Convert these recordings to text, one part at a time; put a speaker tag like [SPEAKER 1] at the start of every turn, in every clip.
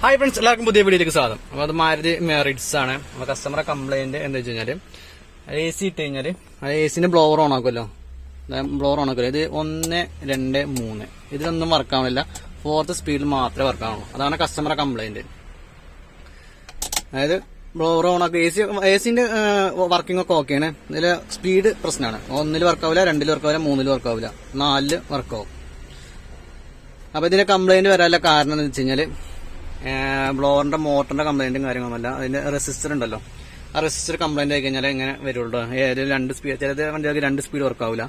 [SPEAKER 1] Hi friends, എല്ലാവർക്കും പുതിയ വീഡിയോയിലേക്ക് സ്വാഗതം. അപ്പോൾ അത് മാരുതി മെറിറ്റ്സ് ആണ്. അപ്പോൾ കസ്റ്റമറെ കംപ്ലൈന്റ് എന്താ വെച്ച് കഴിഞ്ഞാൽ AC ഇട്ട് കഴിഞ്ഞാൽ ACന്റെ ബ്ലോവർ ഓൺ ആക്കുമല്ലോ, ഇത് 1, 2, 3 ഇതിലൊന്നും വർക്കാവണില്ല. 4th സ്പീഡിൽ മാത്രമേ വർക്കാവുള്ളൂ. അതാണ് കസ്റ്റമറെ കംപ്ലൈന്റ്. അതായത് ബ്ലോവർ ഓൺ ആക്കുക, ACന്റെ വർക്കിംഗ് ഒക്കെ ഓക്കെയാണ്. ഇതിൽ സ്പീഡ് പ്രശ്നമാണ്. 1 വർക്കാവില്ല, 2 വർക്കാവില്ല, 3 വർക്കാവില്ല, 4 വർക്കാവും. അപ്പൊ ഇതിന്റെ കംപ്ലൈന്റ് വരാനുള്ള കാരണം എന്ന് വെച്ച് കഴിഞ്ഞാല് ബ്ലോവറിന്റെ മോട്ടറിന്റെ കംപ്ലൈന്റും കാര്യങ്ങളൊന്നുമല്ല. അതിന്റെ റെസിസ്റ്റർ ഉണ്ടല്ലോ, ആ റെസിസ്റ്റർ കംപ്ലൈന്റ് ആയി കഴിഞ്ഞാൽ ഇങ്ങനെ വരുള്ളൂ. ഏതൊരു 2 സ്പീഡ്, ചിലത് വണ്ടികൾക്ക് 2 സ്പീഡ് വർക്കാവില്ല,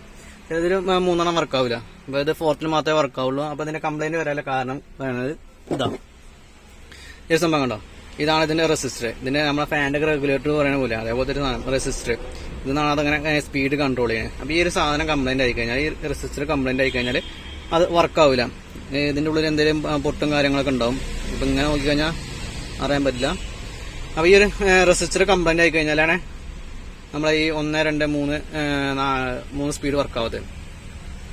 [SPEAKER 1] ചിലതിൽ 3 വർക്കാവില്ല. അപ്പൊ ഇത് 4th മാത്രമേ വർക്കാവുള്ളൂ. അപ്പൊ ഇതിന്റെ കംപ്ലൈന്റ് വരാനുള്ള കാരണം പറയുന്നത് ഇതാണ്. ഈ സംഭവം കണ്ടോ, ഇതാണ് ഇതിന്റെ റെസിസ്റ്റർ. ഇതിന്റെ നമ്മളെ ഫാൻ്റെ റെഗുലേറ്റർ പറയുന്ന പോലെ അതേപോലത്തെ ഒരു റെസിസ്റ്റർ. ഇതാണ് അതങ്ങനെ സ്പീഡ് കൺട്രോൾ ചെയ്യുന്നത്. അപ്പൊ ഈ ഒരു സാധനം കംപ്ലൈന്റ് ആയി കഴിഞ്ഞാൽ, ഈ റെസിസ്റ്റർ കംപ്ലൈന്റ് ആയി കഴിഞ്ഞാൽ അത് വർക്കാവില്ല. ഇതിന്റെ ഉള്ളിൽ എന്തെങ്കിലും പൊട്ടും കാര്യങ്ങളൊക്കെ ഉണ്ടാവും. ഇപ്പൊ ഇങ്ങനെ നോക്കിക്കഴിഞ്ഞാൽ അറിയാൻ പറ്റില്ല. അപ്പൊ ഈ ഒരു റെസിസ്റ്റർ കംപ്ലൈന്റ് ആയി കഴിഞ്ഞാലാണ് നമ്മളെ ഈ 1, 2, 3 സ്പീഡ് വർക്കാവത്.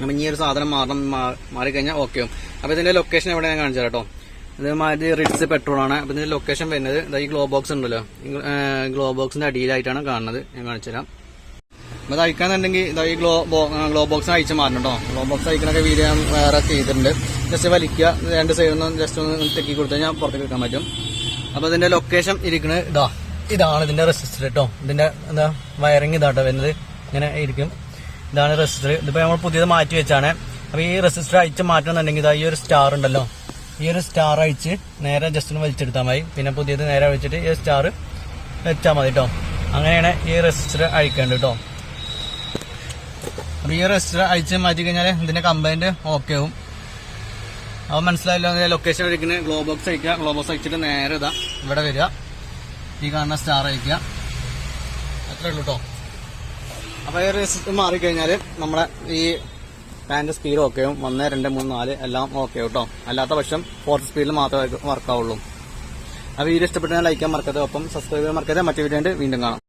[SPEAKER 1] അപ്പൊ ഈ ഒരു സാധനം മാറിക്കഴിഞ്ഞാൽ ഓക്കെ. അപ്പൊ ഇതിന്റെ ലൊക്കേഷൻ എവിടെ ഞാൻ കാണിച്ചു കേട്ടോ. ഇതേമാതിരി റിഡ്സ് പെട്രോൾ ആണ്. അപ്പൊ ഇതിന്റെ ലൊക്കേഷൻ വരുന്നത് ഈ ഗ്ലോ ബോക്സ് ഉണ്ടല്ലോ, ഗ്ലോ ബോക്സിന്റെ അടിയിലായിട്ടാണ് കാണുന്നത്. ഞാൻ കാണിച്ചുതരാം. അപ്പൊ ഇത് അയക്കാന്നുണ്ടെങ്കിൽ ഈ ഗ്ലോ ബോക്സിന് അയച്ചു മാറണം. ഗ്ലോ ബോക്സ് അയക്കണൊക്കെ വീഡിയോ ഞാൻ വേറെ ചെയ്തിട്ടുണ്ട്. ജസ്റ്റ് വലിക്കുക, 2 സൈഡിൽ നിന്ന് ജസ്റ്റ് ഒന്ന് തെക്കി കൊടുത്തു കഴിഞ്ഞാൽ പുറത്തേക്ക് വെക്കാൻ പറ്റും. അപ്പൊ ഇതിന്റെ ലൊക്കേഷൻ ഇരിക്കുന്നത് ഇതാണ് ഇതിന്റെ റെസിസ്റ്റർ കേട്ടോ. ഇതിന്റെ എന്താ വയറിങ് ഇതാട്ടോ വരുന്നത്, ഇങ്ങനെ ഇരിക്കും. ഇതാണ് റെസിസ്റ്റർ. ഇതിപ്പോ നമ്മൾ പുതിയത് മാറ്റി വെച്ചാണ്. അപ്പൊ ഈ റെസിസ്റ്റർ അയച്ച് മാറ്റണമെന്നുണ്ടെങ്കിൽ ഈ ഒരു സ്റ്റാർ ഉണ്ടല്ലോ, ഈ ഒരു സ്റ്റാർ അയച്ച് നേരെ ജസ്റ്റ് ഒന്ന് വലിച്ചെടുത്താൽ മതി. പിന്നെ പുതിയത് നേരെ വെച്ചിട്ട് ഈ സ്റ്റാർ വെച്ചാൽ മതി കേട്ടോ. അങ്ങനെയാണ് ഈ റെസിസ്റ്റർ അയക്കേണ്ടത് കേട്ടോ. അപ്പൊ ഈ റെസിസ്റ്റർ അയച്ച് മാറ്റി കഴിഞ്ഞാൽ ഇതിന്റെ കംപ്ലൈന്റ് ഓക്കെ ആവും. അപ്പൊ മനസ്സിലായല്ലോ. ലൊക്കേഷൻ ഇരിക്കുന്നത് ഗ്ലോ ബോക്സ് അയക്കുക. ഗ്ലോ ബോക്സ് അയച്ചിട്ട് നേരെ ഇവിടെ വരിക, ഈ കാണുന്ന സ്റ്റാർ അയക്കുക. അത്രേ ഉള്ളൂ കേട്ടോ. അപ്പൊ ഈ റെസിസ്റ്റർ മാറിക്കഴിഞ്ഞാൽ നമ്മുടെ ഈ ഫാൻ്റെ സ്പീഡ് ഓക്കെ ആവും. 1, 2, 3, 4 എല്ലാം ഓക്കെ ആവും കേട്ടോ. അല്ലാത്ത പക്ഷം 4th സ്പീഡിൽ മാത്രമേ വർക്കാവുള്ളൂ. ആ വീഡിയോ ഇഷ്ടപ്പെട്ടാൽ ലൈക്ക് ചെയ്യാൻ മറക്കരുത്. ഒപ്പം സബ്സ്ക്രൈബ് ചെയ്യാൻ മറക്കരുത്. മറ്റു വീഡിയോ വീണ്ടും കാണാം.